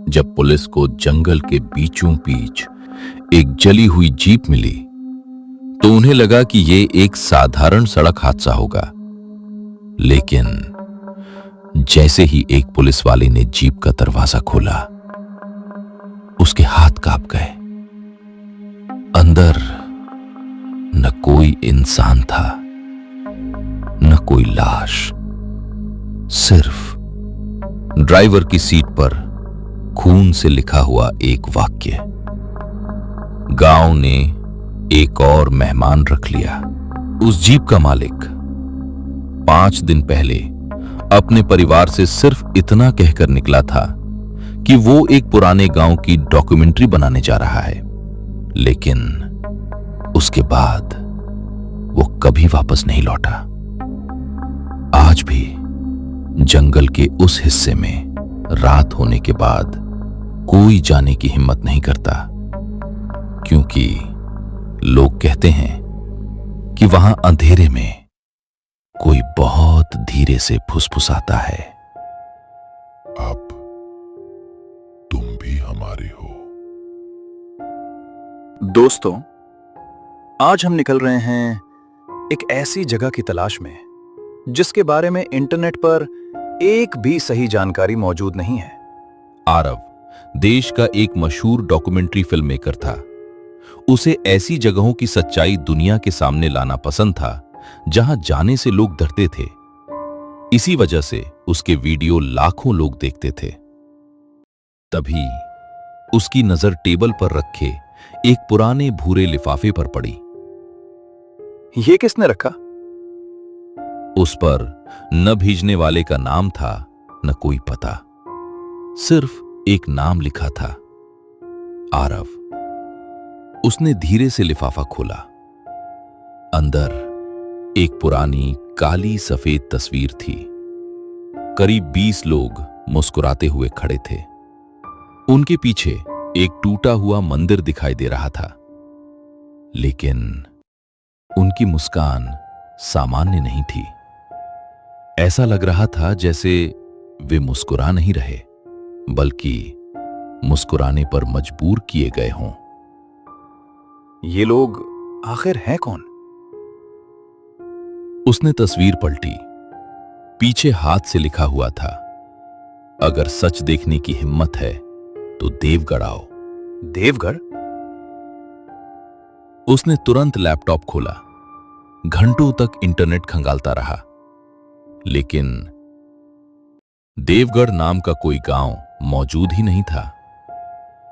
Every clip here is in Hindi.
जब पुलिस को जंगल के बीचों बीच एक जली हुई जीप मिली तो उन्हें लगा कि ये एक साधारण सड़क हादसा होगा। लेकिन जैसे ही एक पुलिस वाले ने जीप का दरवाजा खोला, उसके हाथ कांप गए। अंदर न कोई इंसान था, न कोई लाश, सिर्फ ड्राइवर की सीट पर खून से लिखा हुआ एक वाक्य। गांव ने एक और मेहमान रख लिया। उस जीप का मालिक 5 दिन पहले अपने परिवार से सिर्फ इतना कहकर निकला था कि वो एक पुराने गांव की डॉक्यूमेंट्री बनाने जा रहा है, लेकिन उसके बाद वो कभी वापस नहीं लौटा। आज भी जंगल के उस हिस्से में रात होने के बाद कोई जाने की हिम्मत नहीं करता, क्योंकि लोग कहते हैं कि वहां अंधेरे में कोई बहुत धीरे से फुसफुसाता है। अब तुम भी हमारे हो। दोस्तों, आज हम निकल रहे हैं एक ऐसी जगह की तलाश में जिसके बारे में इंटरनेट पर एक भी सही जानकारी मौजूद नहीं है। आरव देश का एक मशहूर डॉक्यूमेंट्री फिल्म मेकर था। उसे ऐसी जगहों की सच्चाई दुनिया के सामने लाना पसंद था जहां जाने से लोग डरते थे। इसी वजह से उसके वीडियो लाखों लोग देखते थे। तभी उसकी नजर टेबल पर रखे एक पुराने भूरे लिफाफे पर पड़ी। ये किसने रखा? उस पर न भेजने वाले का नाम था, न कोई पता, सिर्फ एक नाम लिखा था, आरव। उसने धीरे से लिफाफा खोला। अंदर एक पुरानी काली सफेद तस्वीर थी। करीब 20 लोग मुस्कुराते हुए खड़े थे। उनके पीछे एक टूटा हुआ मंदिर दिखाई दे रहा था, लेकिन उनकी मुस्कान सामान्य नहीं थी। ऐसा लग रहा था जैसे वे मुस्कुरा नहीं रहे, बल्कि मुस्कुराने पर मजबूर किए गए हों। ये लोग आखिर हैं कौन? उसने तस्वीर पलटी। पीछे हाथ से लिखा हुआ था, अगर सच देखने की हिम्मत है तो देवगढ़ आओ। देवगढ़? उसने तुरंत लैपटॉप खोला। घंटों तक इंटरनेट खंगालता रहा, लेकिन देवगढ़ नाम का कोई गांव मौजूद ही नहीं था।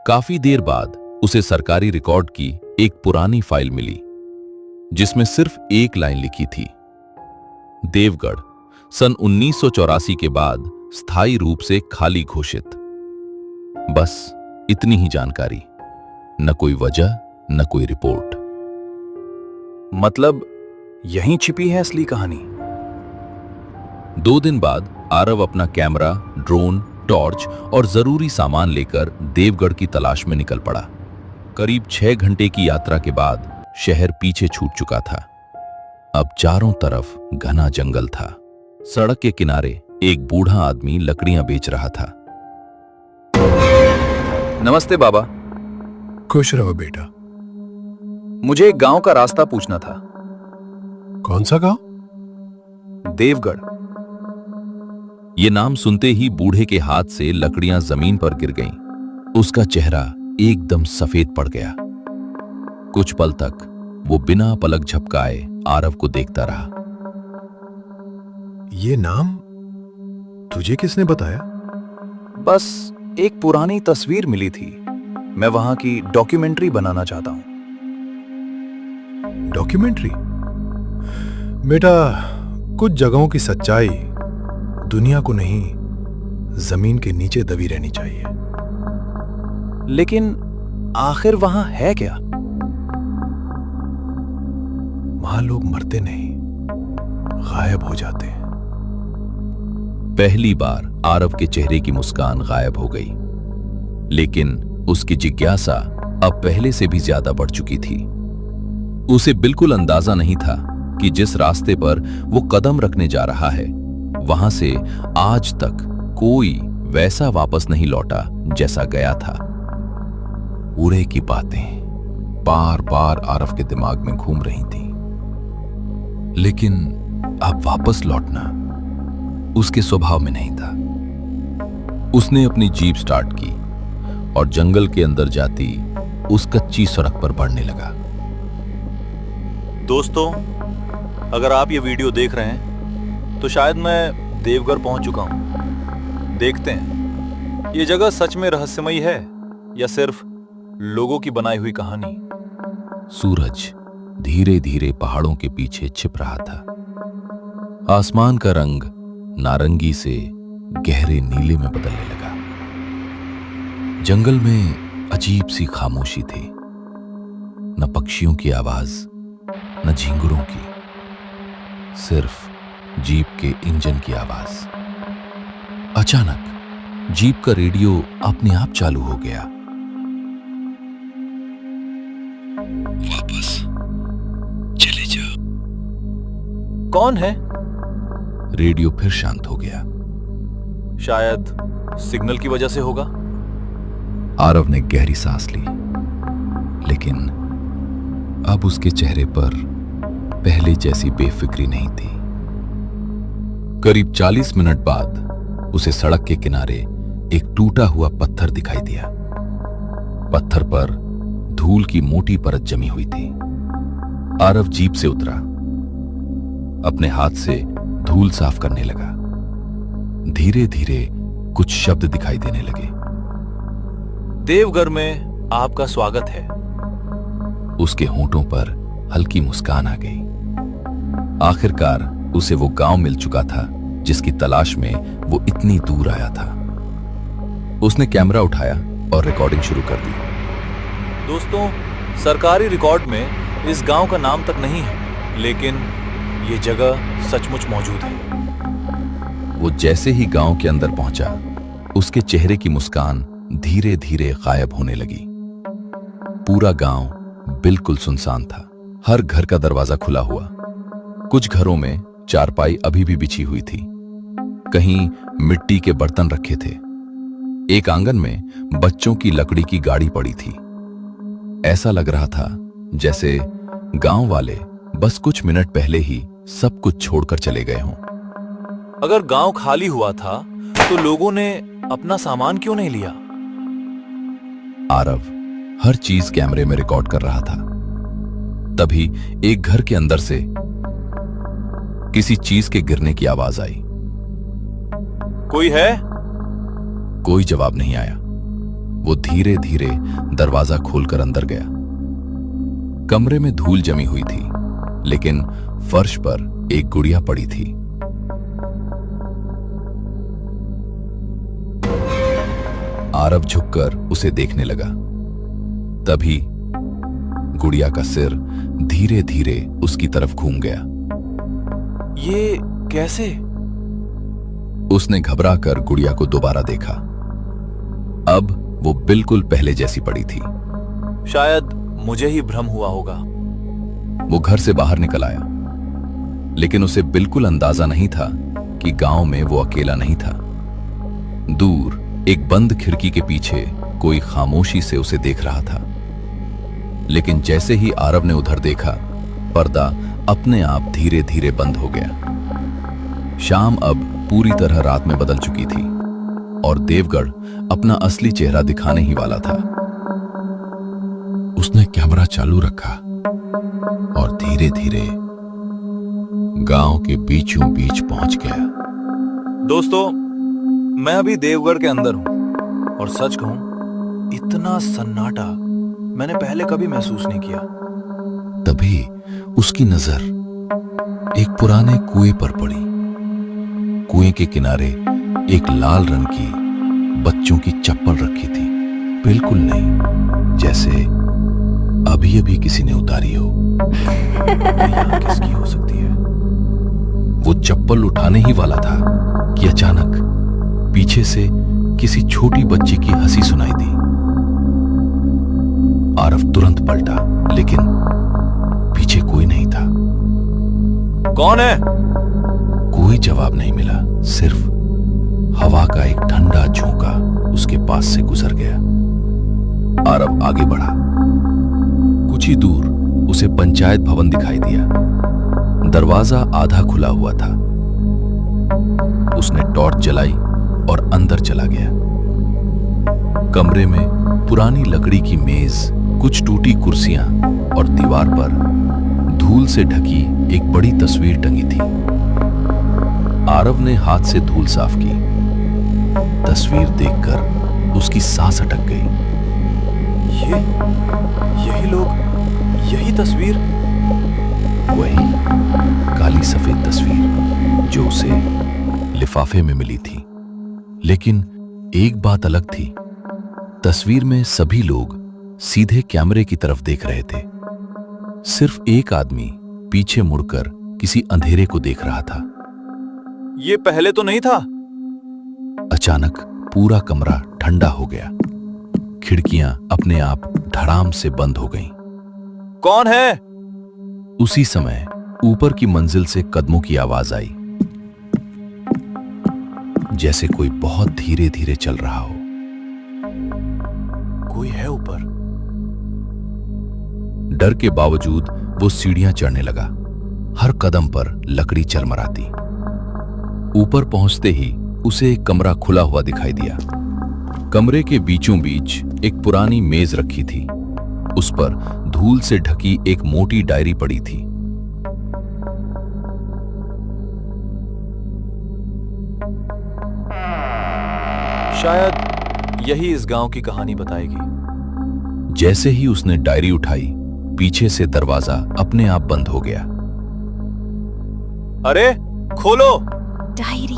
काफी देर बाद उसे सरकारी रिकॉर्ड की एक पुरानी फाइल मिली, जिसमें सिर्फ एक लाइन लिखी थी, देवगढ़ सन 1984 के बाद स्थायी रूप से खाली घोषित। बस इतनी ही जानकारी, न कोई वजह, न कोई रिपोर्ट। मतलब यहीं छिपी है असली कहानी। 2 दिन बाद आरव अपना कैमरा, ड्रोन, टॉर्च और जरूरी सामान लेकर देवगढ़ की तलाश में निकल पड़ा। करीब 6 घंटे की यात्रा के बाद शहर पीछे छूट चुका था। अब चारों तरफ घना जंगल था। सड़क के किनारे एक बूढ़ा आदमी लकड़ियां बेच रहा था। नमस्ते बाबा। खुश रहो बेटा। मुझे एक गांव का रास्ता पूछना था। कौन सा गांव? देवगढ़। ये नाम सुनते ही बूढ़े के हाथ से लकड़ियां जमीन पर गिर गईं। उसका चेहरा एकदम सफेद पड़ गया। कुछ पल तक वो बिना पलक झपकाए आरव को देखता रहा। ये नाम तुझे किसने बताया? बस एक पुरानी तस्वीर मिली थी। मैं वहां की डॉक्यूमेंट्री बनाना चाहता हूं। डॉक्यूमेंट्री? बेटा, कुछ जगहों की सच्चाई दुनिया को नहीं, जमीन के नीचे दबी रहनी चाहिए। लेकिन आखिर वहां है क्या? वहां लोग मरते नहीं, गायब हो जाते हैं। पहली बार आरव के चेहरे की मुस्कान गायब हो गई, लेकिन उसकी जिज्ञासा अब पहले से भी ज्यादा बढ़ चुकी थी। उसे बिल्कुल अंदाजा नहीं था कि जिस रास्ते पर वो कदम रखने जा रहा है, वहां से आज तक कोई वैसा वापस नहीं लौटा जैसा गया था। उड़े की बातें बार बार आरव के दिमाग में घूम रही थी, लेकिन अब वापस लौटना उसके स्वभाव में नहीं था। उसने अपनी जीप स्टार्ट की और जंगल के अंदर जाती उस कच्ची सड़क पर बढ़ने लगा। दोस्तों, अगर आप ये वीडियो देख रहे हैं तो शायद मैं देवघर पहुंच चुका हूं। देखते हैं ये जगह सच में रहस्यमयी है या सिर्फ लोगों की बनाई हुई कहानी। सूरज धीरे धीरे पहाड़ों के पीछे छिप रहा था। आसमान का रंग नारंगी से गहरे नीले में बदलने लगा। जंगल में अजीब सी खामोशी थी, न पक्षियों की आवाज न झींगुरों की, सिर्फ जीप के इंजन की आवाज। अचानक जीप का रेडियो अपने आप चालू हो गया। वापस चले जाओ। कौन है? रेडियो फिर शांत हो गया। शायद सिग्नल की वजह से होगा। आरव ने गहरी सांस ली, लेकिन अब उसके चेहरे पर पहले जैसी बेफिक्री नहीं थी। करीब 40 मिनट बाद उसे सड़क के किनारे एक टूटा हुआ पत्थर दिखाई दिया। पत्थर पर धूल की मोटी परत जमी हुई थी। आरव जीप से उतरा, अपने हाथ से धूल साफ करने लगा। धीरे धीरे कुछ शब्द दिखाई देने लगे। देवघर में आपका स्वागत है। उसके होंठों पर हल्की मुस्कान आ गई। आखिरकार उसे वो गांव मिल चुका था जिसकी तलाश में वो इतनी दूर आया था। उसने कैमरा उठाया और रिकॉर्डिंग शुरू कर दी। दोस्तों, सरकारी रिकॉर्ड में इस गांव का नाम तक नहीं है, लेकिन ये जगह सचमुच मौजूद है। वो जैसे ही गांव के अंदर पहुंचा, उसके चेहरे की मुस्कान धीरे धीरे गायब होने लगी। पूरा गांव बिल्कुल सुनसान था। हर घर का दरवाजा खुला हुआ। कुछ घरों में चारपाई अभी भी बिछी हुई थी, कहीं मिट्टी के बर्तन रखे थे। एक आंगन में बच्चों की लकड़ी की गाड़ी पड़ी थी। ऐसा लग रहा था जैसे गांव वाले बस कुछ मिनट पहले ही सब कुछ छोड़कर चले गए हों। अगर गांव खाली हुआ था तो लोगों ने अपना सामान क्यों नहीं लिया? आरव हर चीज कैमरे में रिकॉर्ड कर रहा था। तभी एक घर के अंदर से किसी चीज के गिरने की आवाज आई। कोई है? कोई जवाब नहीं आया। वो धीरे धीरे दरवाजा खोलकर अंदर गया। कमरे में धूल जमी हुई थी, लेकिन फर्श पर एक गुड़िया पड़ी थी। आरव झुककर उसे देखने लगा। तभी गुड़िया का सिर धीरे धीरे उसकी तरफ घूम गया। ये कैसे? उसने घबराकर गुड़िया को दोबारा देखा। अब वो बिल्कुल पहले जैसी पड़ी थी। शायद मुझे ही भ्रम हुआ होगा। वो घर से बाहर निकल आया, लेकिन उसे बिल्कुल अंदाजा नहीं था कि गांव में वो अकेला नहीं था। दूर एक बंद खिड़की के पीछे कोई खामोशी से उसे देख रहा था। लेकिन जैसे ही आरव ने उधर देखा, पर्दा अपने आप धीरे धीरे बंद हो गया। शाम अब पूरी तरह रात में बदल चुकी थी और देवगढ़ अपना असली चेहरा दिखाने ही वाला था। उसने कैमरा चालू रखा और धीरे धीरे गांव के बीचों बीच पहुंच गया। दोस्तों, मैं अभी देवगढ़ के अंदर हूं और सच कहूं, इतना सन्नाटा मैंने पहले कभी महसूस नहीं किया। तभी उसकी नजर एक पुराने कुएं पर पड़ी। कुएं के किनारे एक लाल रंग की बच्चों की चप्पल रखी थी, बिल्कुल नहीं जैसे अभी अभी किसी ने उतारी हो। यहाँ किसकी हो सकती है? वो चप्पल उठाने ही वाला था कि अचानक पीछे से किसी छोटी बच्ची की हंसी सुनाई दी। आरव तुरंत पलटा, लेकिन पीछे कोई नहीं था। कौन है? कोई जवाब नहीं मिला, सिर्फ हवा का एक ठंडा झोंका उसके पास से गुजर गया। आरव आगे बढ़ा। कुछ ही दूर उसे पंचायत भवन दिखाई दिया। दरवाजा आधा खुला हुआ था। उसने टॉर्च जलाई और अंदर चला गया। कमरे में पुरानी लकड़ी की मेज, कुछ टूटी कुर्सियां और दीवार पर धूल से ढकी एक बड़ी तस्वीर टंगी थी। आरव ने हाथ से धूल साफ की। तस्वीर देखकर उसकी सांस अटक गई। यही लोग, यही तस्वीर। वही काली सफेद तस्वीर जो उसे लिफाफे में मिली थी। लेकिन एक बात अलग थी। तस्वीर में सभी लोग सीधे कैमरे की तरफ देख रहे थे। सिर्फ एक आदमी पीछे मुड़कर किसी अंधेरे को देख रहा था। ये पहले तो नहीं था। अचानक पूरा कमरा ठंडा हो गया। खिड़कियां अपने आप धड़ाम से बंद हो गईं। कौन है? उसी समय ऊपर की मंजिल से कदमों की आवाज आई, जैसे कोई बहुत धीरे धीरे चल रहा हो। कोई है ऊपर। डर के बावजूद वो सीढ़ियां चढ़ने लगा। हर कदम पर लकड़ी चरमराती। ऊपर पहुंचते ही उसे एक कमरा खुला हुआ दिखाई दिया। कमरे के बीचों बीच एक पुरानी मेज रखी थी। उस पर धूल से ढकी एक मोटी डायरी पड़ी थी। शायद यही इस गांव की कहानी बताएगी। जैसे ही उसने डायरी उठाई, पीछे से दरवाजा अपने आप बंद हो गया। अरे खोलो! डायरी।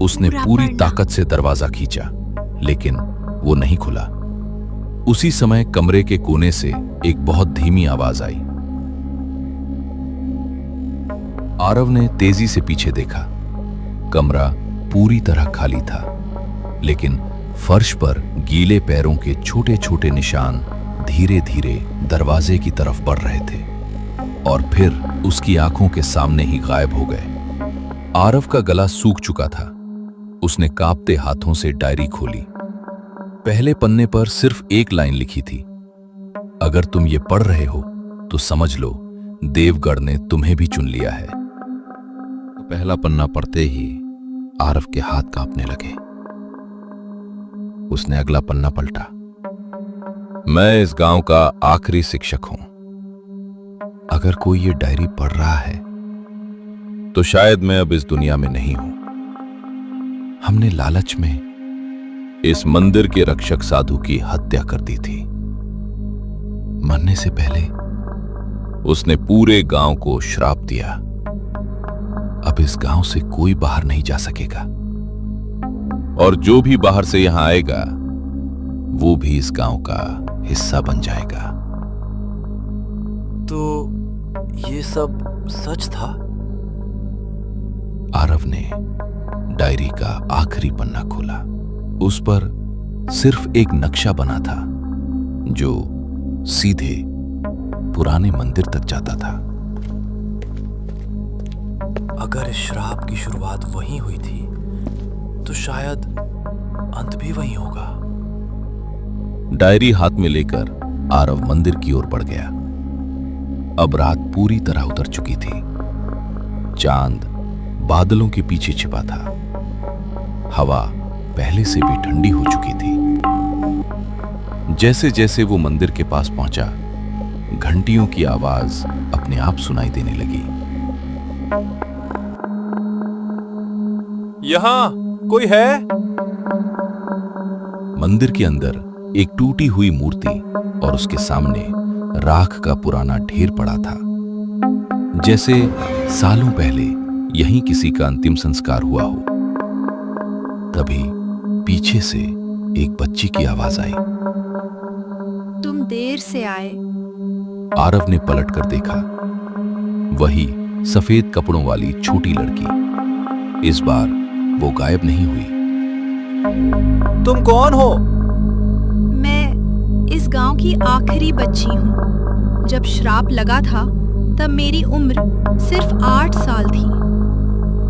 उसने पूरा पूरी पढ़ना। ताकत से दरवाजा खींचा, लेकिन वो नहीं खुला। उसी समय कमरे के कोने से एक बहुत धीमी आवाज आई। आरव ने तेजी से पीछे देखा। कमरा पूरी तरह खाली था, लेकिन फर्श पर गीले पैरों के छोटे छोटे निशान धीरे धीरे दरवाजे की तरफ बढ़ रहे थे और फिर उसकी आंखों के सामने ही गायब हो गए। आरव का गला सूख चुका था। उसने कांपते हाथों से डायरी खोली। पहले पन्ने पर सिर्फ एक लाइन लिखी थी, अगर तुम ये पढ़ रहे हो तो समझ लो देवगढ़ ने तुम्हें भी चुन लिया है। पहला पन्ना पढ़ते ही आरव के हाथ कांपने लगे। उसने अगला पन्ना पलटा। मैं इस गांव का आखिरी शिक्षक हूं। अगर कोई ये डायरी पढ़ रहा है तो शायद मैं अब इस दुनिया में नहीं हूं। हमने लालच में इस मंदिर के रक्षक साधु की हत्या कर दी थी। मरने से पहले उसने पूरे गांव को श्राप दिया। अब इस गांव से कोई बाहर नहीं जा सकेगा, और जो भी बाहर से यहां आएगा वो भी इस गांव का हिस्सा बन जाएगा। तो ये सब सच था? आरव ने डायरी का आखिरी पन्ना खोला। उस पर सिर्फ एक नक्शा बना था जो सीधे पुराने मंदिर तक जाता था। अगर इस श्राप की शुरुआत वहीं हुई थी तो शायद अंत भी वहीं होगा। डायरी हाथ में लेकर आरव मंदिर की ओर बढ़ गया। अब रात पूरी तरह उतर चुकी थी। चांद बादलों के पीछे छिपा था। हवा पहले से भी ठंडी हो चुकी थी। जैसे जैसे वो मंदिर के पास पहुंचा, घंटियों की आवाज अपने आप सुनाई देने लगी। यहां कोई है? मंदिर के अंदर एक टूटी हुई मूर्ति और उसके सामने राख का पुराना ढेर पड़ा था, जैसे सालों पहले यहीं किसी का अंतिम संस्कार हुआ हो। तभी पीछे से एक बच्ची की आवाज आई। तुम देर से आए। आरव ने पलटकर देखा। वही सफेद कपड़ों वाली छोटी लड़की। इस बार वो गायब नहीं हुई। तुम कौन हो? मैं इस गांव की आखिरी बच्ची हूँ। जब श्राप लगा था तब मेरी उम्र सिर्फ 8 साल थी।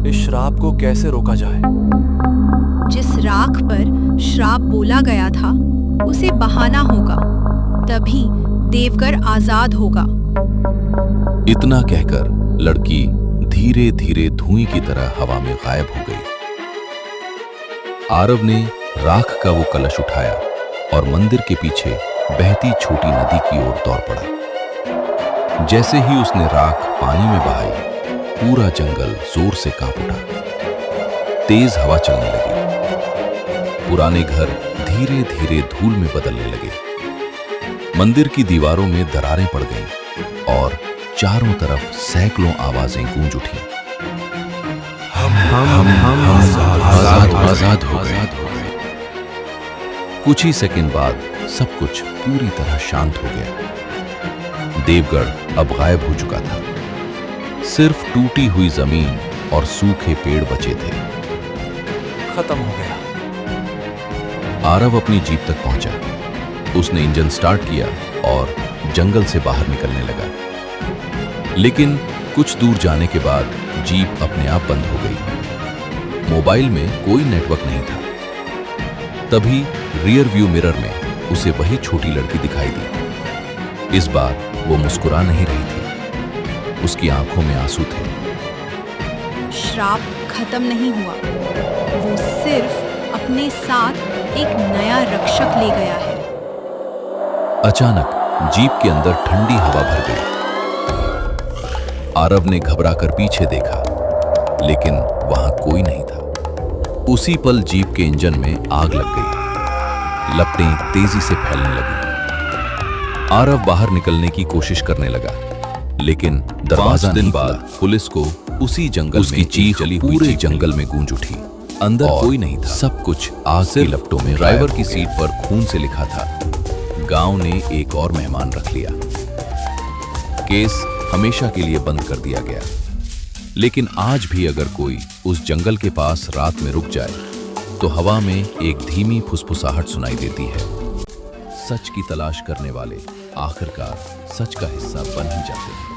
इस श्राप को कैसे रोका जाए? जिस राख पर श्राप बोला गया था उसे बहाना होगा, तभी देवगर आजाद होगा। इतना कहकर लड़की धीरे धीरे धुएं की तरह हवा में गायब हो गई। आरव ने राख का वो कलश उठाया और मंदिर के पीछे बहती छोटी नदी की ओर दौड़ पड़ा। जैसे ही उसने राख पानी में बहाई, पूरा जंगल जोर से कांप उठा। तेज हवा चलने लगी। पुराने घर धीरे धीरे धूल में बदलने लगे। मंदिर की दीवारों में दरारें पड़ गईं और चारों तरफ सैकड़ों आवाजें गूंज उठी। हम आजाद हो गए। कुछ ही सेकंड बाद सब कुछ पूरी तरह शांत हो गया। देवगढ़ अब गायब हो चुका था। सिर्फ टूटी हुई जमीन और सूखे पेड़ बचे थे। खत्म हो गया। आरव अपनी जीप तक पहुंचा। उसने इंजन स्टार्ट किया और जंगल से बाहर निकलने लगा। लेकिन कुछ दूर जाने के बाद जीप अपने आप बंद हो गई। मोबाइल में कोई नेटवर्क नहीं था। तभी रियर व्यू मिरर में उसे वही छोटी लड़की दिखाई दी। इस बार वो मुस्कुरा नहीं रही थी। उसकी आंखों में आंसू थे। श्राप खत्म नहीं हुआ, वो सिर्फ अपने साथ एक नया रक्षक ले गया है। अचानक जीप के अंदर ठंडी हवा भर गई। आरव ने घबराकर पीछे देखा, लेकिन वहां कोई नहीं था। उसी पल जीप के इंजन में आग लग गई। लपटें तेजी से फैलने लगी। आरव बाहर निकलने की कोशिश करने लगा, लेकिन दरवाजा नहीं खुला। पुलिस को उसी जंगल में चीख पूरे जंगल में गूंज उठी। अंदर कोई नहीं था। सब कुछ आग की लपटों में। ड्राइवर की सीट पर खून से लिखा था, गांव ने एक और मेहमान रख लिया। केस हमेशा के लिए बंद कर दिया गया। लेकिन आज भी अगर कोई उस जंगल के पास रात में रुक जाए, तो हवा में एक धीमी फुसफुसाहट सुनाई देती है। सच की तलाश करने वाले आखिरकार सच का हिस्सा बन ही जाते हैं।